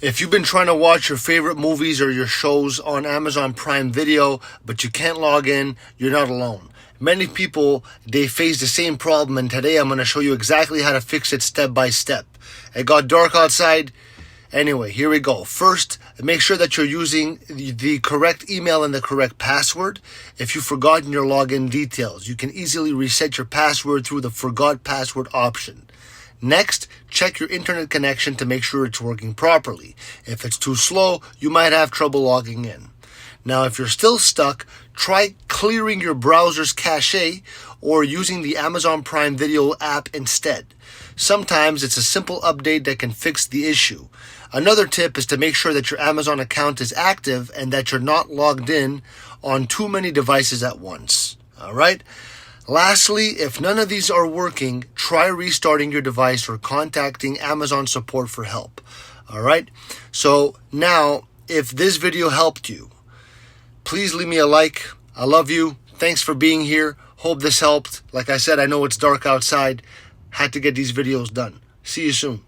If you've been trying to watch your favorite movies or your shows on Amazon Prime Video, but you can't log in, you're not alone. Many people, they face the same problem, and today I'm going to show you exactly how to fix it step by step. It got dark outside. Anyway, here we go. First, make sure that you're using the correct email and the correct password. If you've forgotten your login details, you can easily reset your password through the Forgot Password option. Next, check your internet connection to make sure it's working properly. If it's too slow, you might have trouble logging in. Now, if you're still stuck, try clearing your browser's cache or using the Amazon Prime Video app instead. Sometimes it's a simple update that can fix the issue. Another tip is to make sure that your Amazon account is active and that you're not logged in on too many devices at once. All right? Lastly, if none of these are working, try restarting your device or contacting Amazon support for help. All right? So now, if this video helped you, please leave me a like. I love you. Thanks for being here. Hope this helped. Like I said, I know it's dark outside. Had to get these videos done. See you soon.